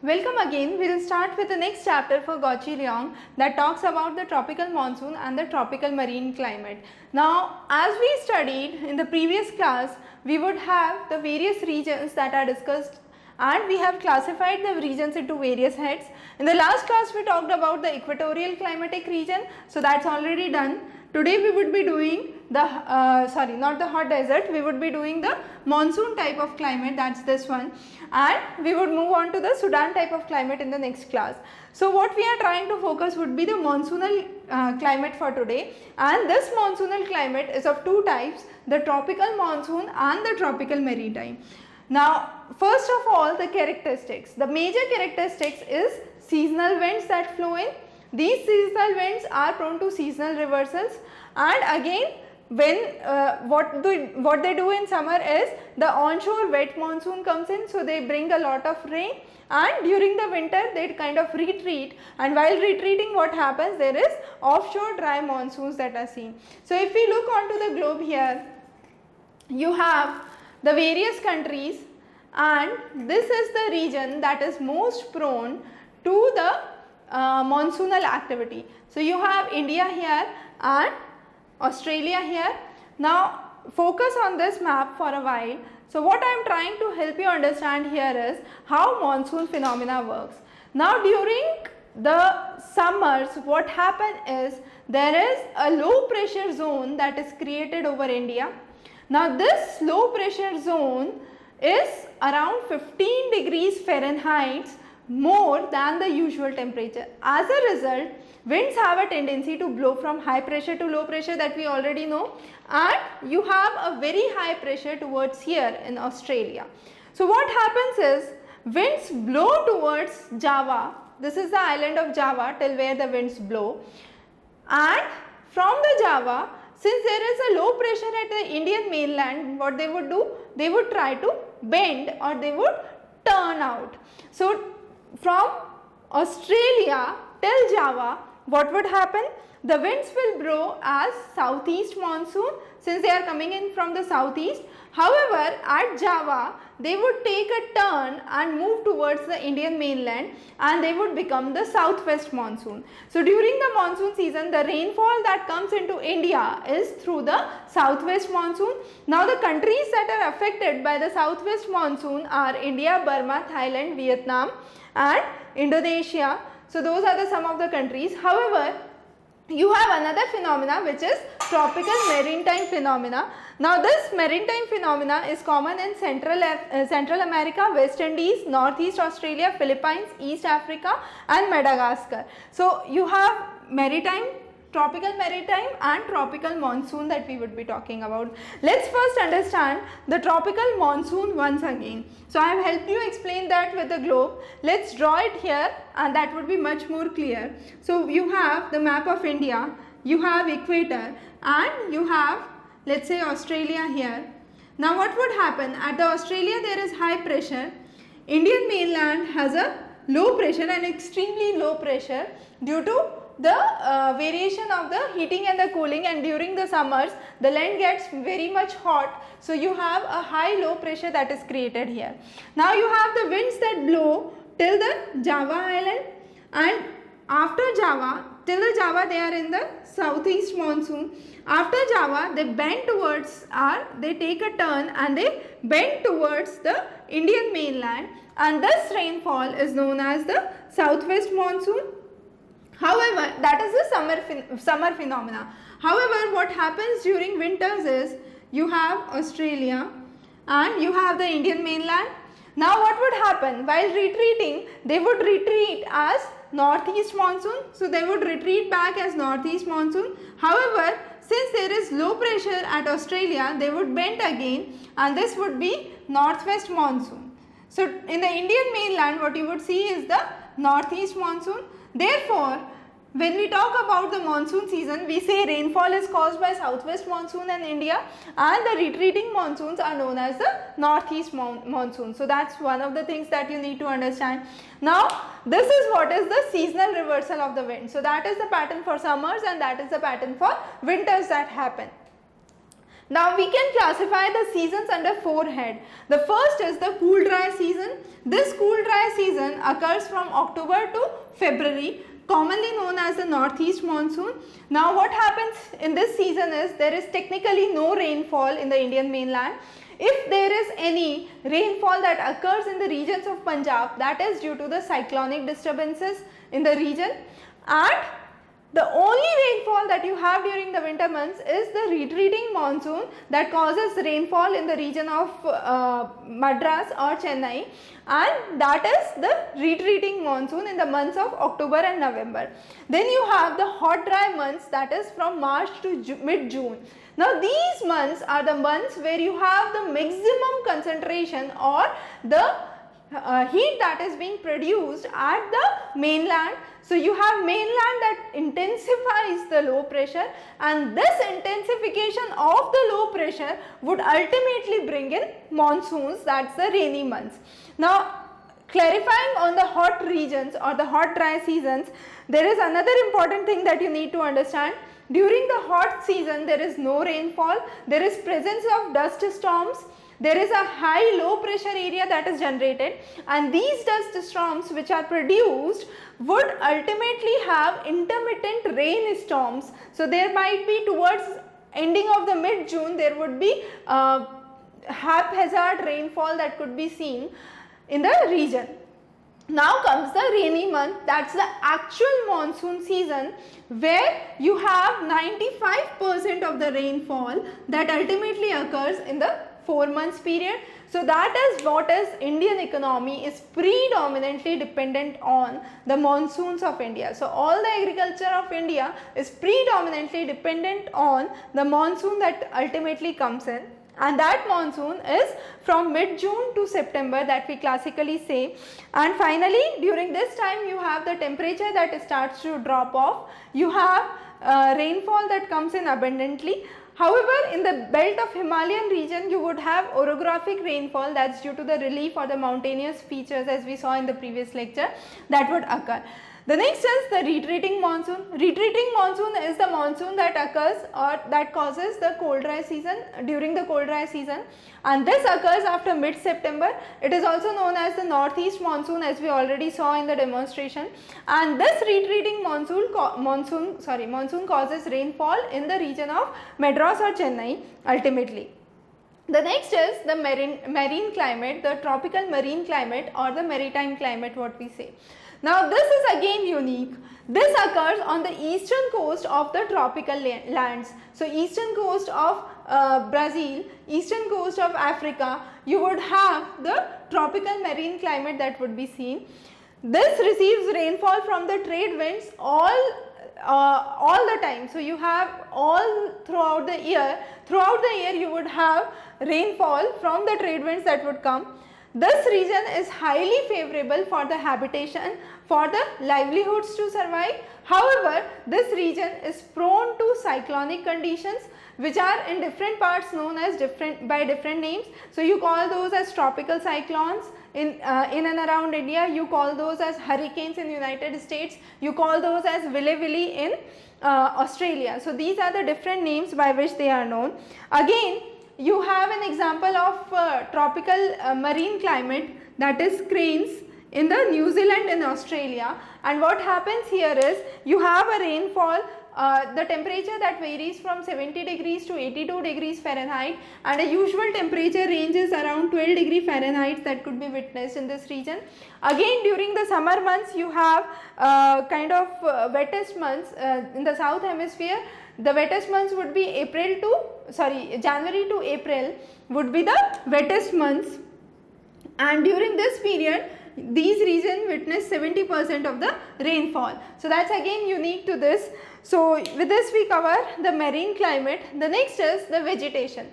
Welcome again. We will start with the next chapter for Gauchi Liang that talks about the tropical monsoon and the tropical marine climate. Now, as we studied in the previous class, we would have the various regions that are discussed and we have classified the regions into various heads. In the last class, we talked about the equatorial climatic region, so that's already done. Today we would be doing the, not the hot desert, we would be doing the monsoon type of climate, that's this one, and we would move on to the Sudan type of climate in the next class. So what we are trying to focus would be the monsoonal climate for today, and this monsoonal climate is of two types, the tropical monsoon and the tropical maritime. Now first of all, the characteristics. The major characteristics is seasonal winds that flow in. These seasonal winds are prone to seasonal reversals, and again when what they do in summer is the onshore wet monsoon comes in, so they bring a lot of rain, and during the winter they kind of retreat, and while retreating what happens, there is offshore dry monsoons that are seen. So if we look onto the globe here, you have the various countries, and this is the region that is most prone to the monsoonal activity. So you have India here and Australia here. Now focus on this map for a while. So what I am trying to help you understand here is how monsoon phenomena works. Now during the summers, what happens is there is a low pressure zone that is created over India. Now this low pressure zone is around 15 degrees Fahrenheit more than the usual temperature. As a result, winds have a tendency to blow from high pressure to low pressure, that we already know, and you have a very high pressure towards here in Australia. So what happens is winds blow towards Java. This is the island of Java till where the winds blow, and from the Java, since there is a low pressure at the Indian mainland, what they would do, they would try to bend or they would turn out. So from Australia till Java, what would happen? The winds will blow as southeast monsoon since they are coming in from the southeast. However, at Java, they would take a turn and move towards the Indian mainland, and they would become the southwest monsoon. So during the monsoon season, the rainfall that comes into India is through the southwest monsoon. Now the countries that are affected by the southwest monsoon are India, Burma, Thailand, Vietnam and Indonesia. So those are some of the countries. However, you have another phenomena which is tropical maritime phenomena. Now this maritime phenomena is common in Central America, West Indies, Northeast Australia, Philippines, East Africa and Madagascar. So you have maritime, tropical maritime and tropical monsoon that we would be talking about. Let's first understand the tropical monsoon once again. So I have helped you explain that with the globe. Let's draw it here and that would be much more clear. So you have the map of India, you have equator and you have, let's say, Australia here. Now what would happen? At the Australia there is high pressure. Indian mainland has a low pressure, an extremely low pressure due to the variation of the heating and the cooling, and during the summers the land gets very much hot, so you have a high low pressure that is created here. Now you have the winds that blow till the Java island, and after Java, till the Java they are in the southeast monsoon. After Java they bend towards, or they take a turn and they bend towards the Indian mainland, and this rainfall is known as the southwest monsoon. However, that is the summer phenomena. However, what happens during winters is you have Australia and you have the Indian mainland. Now what would happen? While retreating, they would retreat as northeast monsoon. So they would retreat back as northeast monsoon. However, since there is low pressure at Australia, they would bend again and this would be northwest monsoon. So in the Indian mainland, what you would see is the northeast monsoon. Therefore, when we talk about the monsoon season, we say rainfall is caused by southwest monsoon in India, and the retreating monsoons are known as the northeast monsoon. So that's one of the things that you need to understand. Now this is what is the seasonal reversal of the wind. So that is the pattern for summers and that is the pattern for winters that happen. Now we can classify the seasons under 4 head. The first is the cool dry season. This cool dry season occurs from October to February, commonly known as the northeast monsoon. Now what happens in this season is there is technically no rainfall in the Indian mainland. If there is any rainfall that occurs in the regions of Punjab, that is due to the cyclonic disturbances in the region, and the only rainfall that you have during the winter months is the retreating monsoon that causes rainfall in the region of Madras or Chennai, and that is the retreating monsoon in the months of October and November. Then you have the hot dry months, that is from March to mid-June. Now these months are the months where you have the maximum concentration or the heat that is being produced at the mainland. So you have mainland that intensifies the low pressure, and this intensification of the low pressure would ultimately bring in monsoons, that's the rainy months. Now clarifying on the hot regions or the hot dry seasons, there is another important thing that you need to understand. During the hot season there is no rainfall, there is presence of dust storms, there is a high low pressure area that is generated, and these dust storms which are produced would ultimately have intermittent rain storms. So there might be towards ending of the mid-June there would be haphazard rainfall that could be seen in the region. Now comes the rainy month, that's the actual monsoon season where you have 95% of the rainfall that ultimately occurs in the 4 months period. So that is what is Indian economy is predominantly dependent on the monsoons of India. So all the agriculture of India is predominantly dependent on the monsoon that ultimately comes in, and that monsoon is from mid-June to September that we classically say. And finally during this time you have the temperature that starts to drop off, you have rainfall that comes in abundantly. However, in the belt of Himalayan region you would have orographic rainfall, that's due to the relief or the mountainous features as we saw in the previous lecture that would occur. The next is the retreating monsoon. Retreating monsoon is the monsoon that occurs or that causes the cold dry season during the cold dry season, and this occurs after mid-September. It is also known as the northeast monsoon as we already saw in the demonstration, and this retreating monsoon causes rainfall in the region of Madras or Chennai ultimately. The next is the marine climate, the tropical marine climate or the maritime climate what we say. Now this is again unique. This occurs on the eastern coast of the tropical lands. So eastern coast of Brazil, eastern coast of Africa, you would have the tropical marine climate that would be seen. This receives rainfall from the trade winds all the time. So you have all throughout the year. Throughout the year you would have rainfall from the trade winds that would come. This region is highly favorable for the habitation, for the livelihoods to survive. However, this region is prone to cyclonic conditions which are in different parts known as by different names. So you call those as tropical cyclones in and around India, you call those as hurricanes in United States, you call those as Willy in Australia. So these are the different names by which they are known. Again, you have an example of tropical marine climate, that is cranes in the New Zealand and Australia, and what happens here is you have a rainfall, the temperature that varies from 70 degrees to 82 degrees Fahrenheit, and a usual temperature range is around 12 degree Fahrenheit that could be witnessed in this region. Again during the summer months you have kind of wettest months in the south hemisphere. The wettest months would be January to April would be the wettest months, and during this period these regions witness 70% of the rainfall. So that's again unique to this. So with this we cover the marine climate. The next is the vegetation.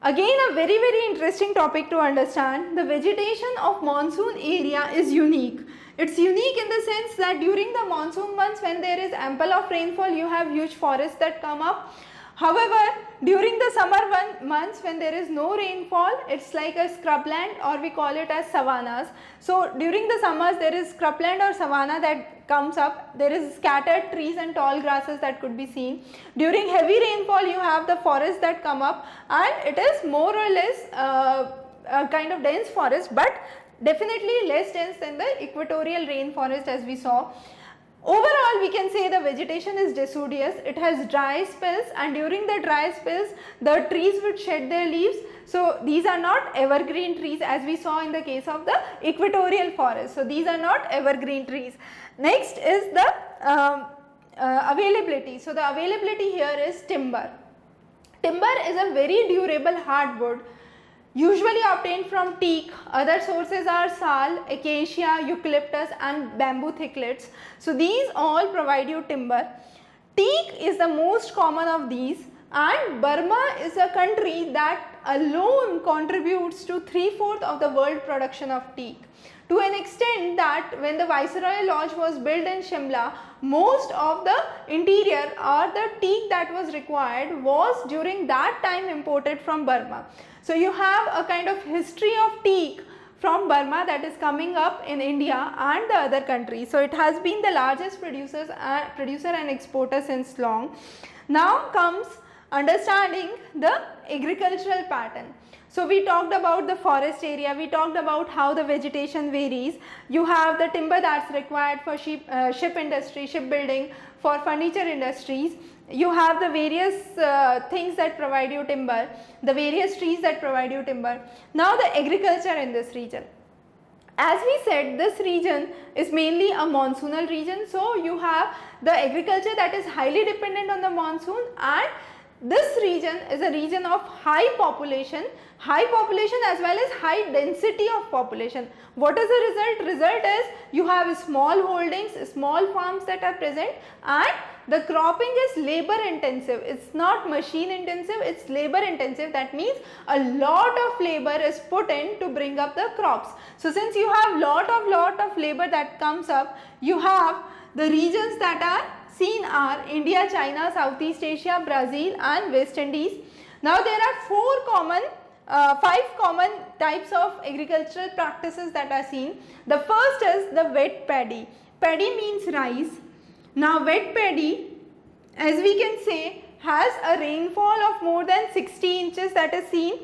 Again a very interesting topic to understand. The vegetation of monsoon area is unique. It's unique in the sense that during the monsoon months when there is ample of rainfall you have huge forests that come up. However, during the summer months when there is no rainfall, it's like a scrubland, or we call it as savannas. So during the summers there is scrubland or savanna that comes up. There is scattered trees and tall grasses that could be seen. During heavy rainfall you have the forests that come up, and it is more or less a kind of dense forest, but definitely less dense than the equatorial rainforest as we saw. Overall, we can say the vegetation is deciduous. It has dry spells, and during the dry spells the trees would shed their leaves. So these are not evergreen trees as we saw in the case of the equatorial forest. So these are not evergreen trees. Next is the availability. So the availability here is timber. Timber is a very durable hardwood, usually obtained from teak. Other sources are sal, acacia, eucalyptus and bamboo thicklets. So these all provide you timber. Teak is the most common of these, and Burma is a country that alone contributes to 3/4 of the world production of teak. To an extent that when the Viceroy Lodge was built in Shimla, most of the interior or the teak that was required was during that time imported from Burma. So you have a kind of history of teak from Burma that is coming up in India and the other countries. So it has been the largest producer and exporter since long. Now comes understanding the agricultural pattern. So we talked about the forest area, we talked about how the vegetation varies. You have the timber that's required for ship industry, shipbuilding, for furniture industries. You have the various things that provide you timber, the various trees that provide you timber. Now the agriculture in this region. As we said, this region is mainly a monsoonal region. So you have the agriculture that is highly dependent on the monsoon, and this region is a region of high population as well as high density of population. What is the result? Result is you have small holdings, small farms that are present, and the cropping is labor intensive. It's not machine intensive, it's labor intensive. That means a lot of labor is put in to bring up the crops. So since you have lot of labor that comes up, you have the regions that are seen are India, China, Southeast Asia, Brazil and West Indies. Now there are 5 common types of agricultural practices that are seen. The first is the wet paddy. Paddy means rice. Now wet paddy, as we can say, has a rainfall of more than 60 inches that is seen,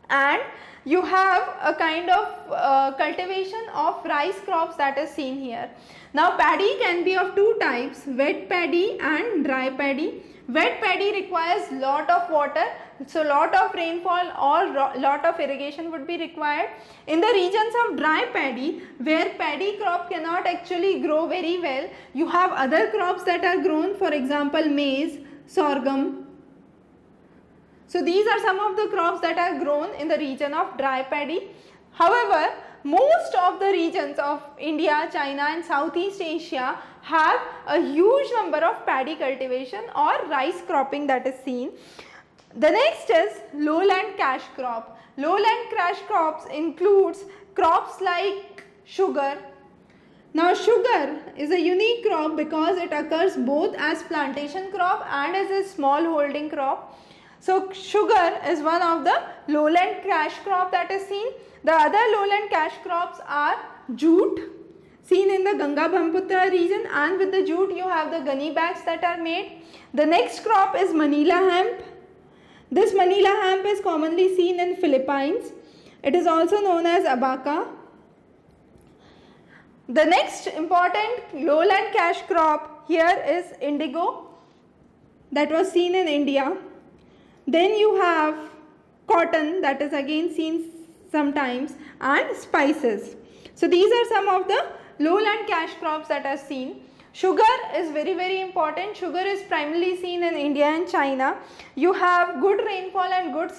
and you have a kind of cultivation of rice crops that is seen here. Now paddy can be of 2 types, wet paddy and dry paddy. Wet paddy requires lot of water, so lot of rainfall or lot of irrigation would be required. In the regions of dry paddy, where paddy crop cannot actually grow very well, you have other crops that are grown, for example maize, sorghum. So these are some of the crops that are grown in the region of dry paddy. However, most of the regions of India, China and Southeast Asia have a huge number of paddy cultivation or rice cropping that is seen. The next is lowland cash crop. Lowland cash crops includes crops like sugar. Now sugar is a unique crop because it occurs both as plantation crop and as a small holding crop. So sugar is one of the lowland cash crop that is seen. The other lowland cash crops are jute, seen in the Ganga Brahmaputra region, and with the jute you have the gunny bags that are made. The next crop is Manila hemp. This Manila hemp is commonly seen in Philippines. It is also known as abaca. The next important lowland cash crop here is indigo, that was seen in India. Then you have cotton, that is again seen sometimes, and spices. So these are some of the lowland cash crops that are seen. Sugar is very important. Sugar is primarily seen in India and China. You have good rainfall and good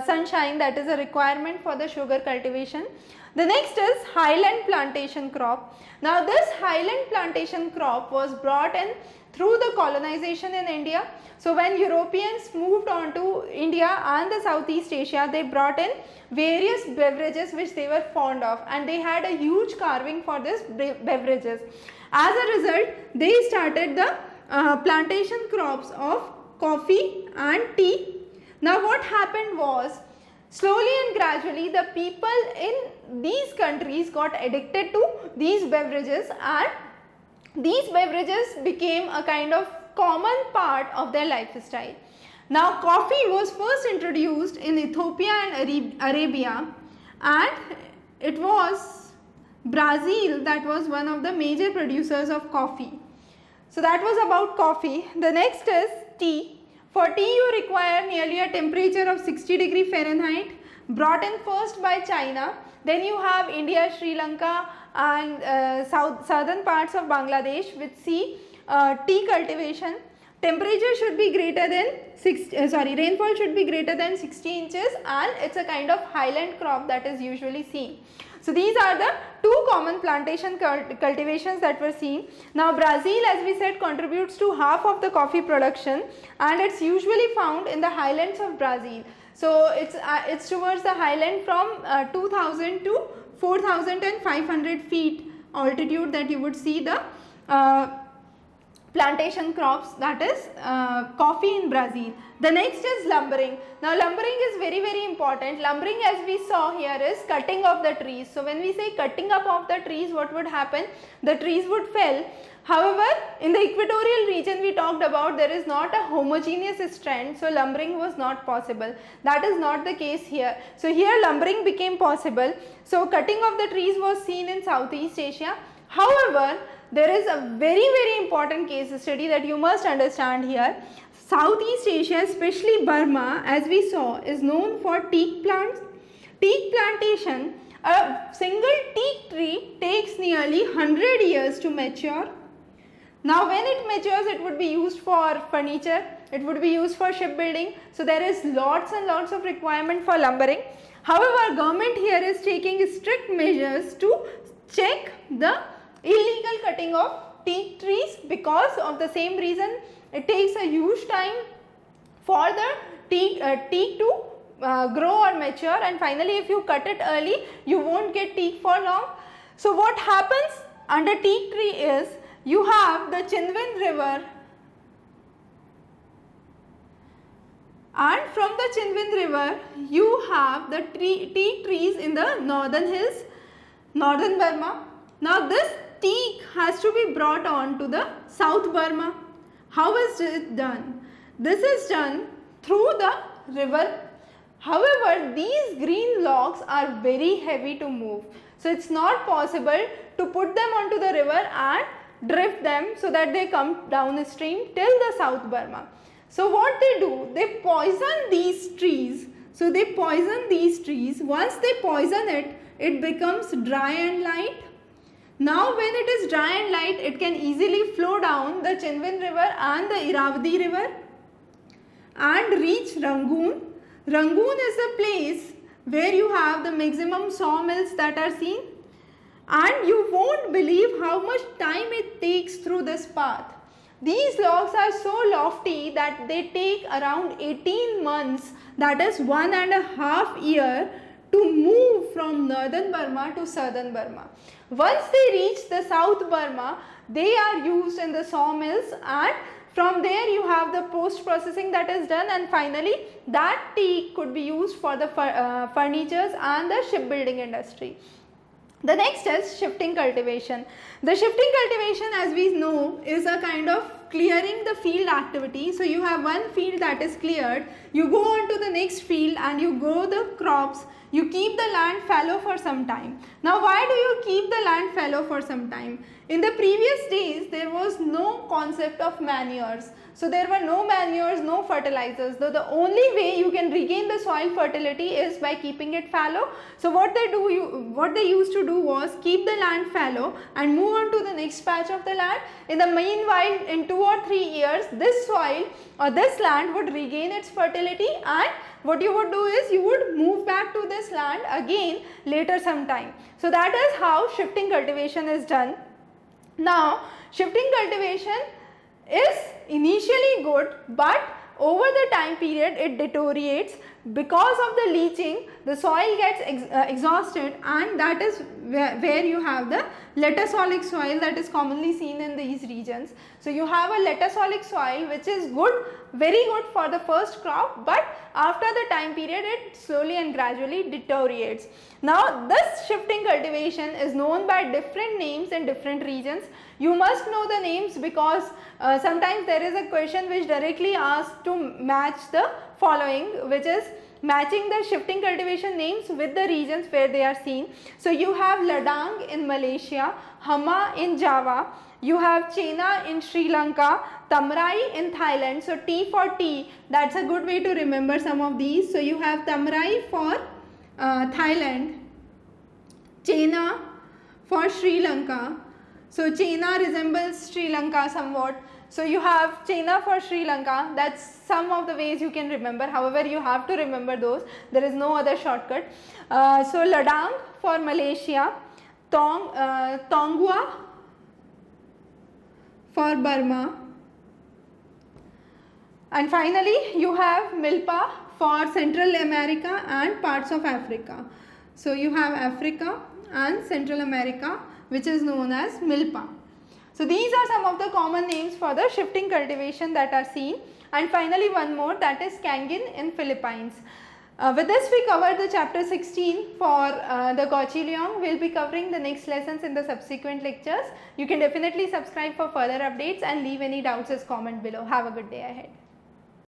sunshine, that is a requirement for the sugar cultivation. The next is highland plantation crop. Now this highland plantation crop was brought in through the colonization in India. So when Europeans moved on to India and the Southeast Asia, they brought in various beverages which they were fond of, and they had a huge carving for these beverages. As a result, they started the plantation crops of coffee and tea. Now what happened was, slowly and gradually the people in these countries got addicted to these beverages, and these beverages became a kind of common part of their lifestyle. Now coffee was first introduced in Ethiopia and Arabia, and it was Brazil that was one of the major producers of coffee. So that was about coffee. The next is tea. For tea you require nearly a temperature of 60 degree Fahrenheit, brought in first by China. Then you have India, Sri Lanka and southern parts of Bangladesh which see tea cultivation. Temperature should be greater than rainfall should be greater than 60 inches, and it's a kind of highland crop that is usually seen. So these are the two common plantation cultivations that were seen. Now Brazil, as we said, contributes to half of the coffee production, and it's usually found in the highlands of Brazil. So it's towards the highland from 2000 to 4500 feet altitude that you would see the plantation crops, that is coffee in Brazil. The next is lumbering. Now lumbering is very, very important. Lumbering, as we saw here, is cutting of the trees. So when we say cutting up of the trees, what would happen? The trees would fell. However, in the equatorial region we talked about, there is not a homogeneous strand, so lumbering was not possible. That is not the case here. So here lumbering became possible. So cutting of the trees was seen in Southeast Asia. However, there is a very, very important case study that you must understand here. Southeast Asia, especially Burma, as we saw, is known for teak plants. Teak plantation, a single teak tree takes nearly 100 years to mature. Now when it matures, it would be used for furniture, it would be used for shipbuilding. So there is lots and lots of requirement for lumbering. However, government here is taking strict measures to check the illegal cutting of teak trees. Because of the same reason, it takes a huge time for the teak to grow or mature, and finally if you cut it early, you won't get teak for long. So what happens under teak tree is, you have the Chinwin river, and from the Chinwin river you have the teak trees in the northern hills, northern Burma. Now this teak has to be brought on to the South Burma. How is it done? This is done through the river. However, these green logs are very heavy to move. So it's not possible to put them onto the river and drift them so that they come downstream till the South Burma. So what they do, they poison these trees. So they poison these trees. Once they poison it, it becomes dry and light. Now when it is dry and light, it can easily flow down the Chinwin river and the Irrawaddy river and reach Rangoon. Rangoon is the place where you have the maximum sawmills that are seen, and you won't believe how much time it takes through this path. These logs are so lofty that they take around 18 months, that is 1.5 years, to move from northern Burma to southern Burma. Once they reach the South Burma, they are used in the sawmills, and from there you have the post processing that is done, and finally that teak could be used for the furnitures and the shipbuilding industry. The next is shifting cultivation. The shifting cultivation, as we know, is a kind of clearing the field activity. So you have one field that is cleared, you go on to the next field and you grow the crops. You keep the land fallow for some time. Now why do you keep the land fallow for some time? In the previous days, there was no concept of manures. So there were no manures, no fertilizers. Though the only way you can regain the soil fertility is by keeping it fallow. So what they used to do was keep the land fallow and move on to the next patch of the land. In the meanwhile, in 2 or 3 years, this soil or this land would regain its fertility, and what you would do is you would move back to this land again later sometime. So that is how shifting cultivation is done. Now shifting cultivation is initially good, but over the time period it deteriorates. because of the leaching the soil gets exhausted, and that is where you have the letosolic soil that is commonly seen in these regions. So you have a letosolic soil which is good, very good for the first crop, but after the time period it slowly and gradually deteriorates. Now this shifting cultivation is known by different names in different regions. You must know the names because sometimes there is a question which directly asks to match the following, which is matching the shifting cultivation names with the regions where they are seen. So you have Ladang in Malaysia, Hama in Java, you have Chena in Sri Lanka, Tamrai in Thailand. So T for tea, that's a good way to remember some of these. So you have Tamrai for Thailand, Chena for Sri Lanka. So Chena resembles Sri Lanka somewhat. So you have Chena for Sri Lanka, that's some of the ways you can remember. However, you have to remember those, there is no other shortcut. So Ladang for Malaysia, Tongwa for Burma, and finally you have Milpa for Central America and parts of Africa. So you have Africa and Central America, which is known as Milpa. So these are some of the common names for the shifting cultivation that are seen. And finally one more, that is Kangin in Philippines. With this we covered the chapter 16 for the Gochiliong. We will be covering the next lessons in the subsequent lectures. You can definitely subscribe for further updates and leave any doubts as comment below. Have a good day ahead.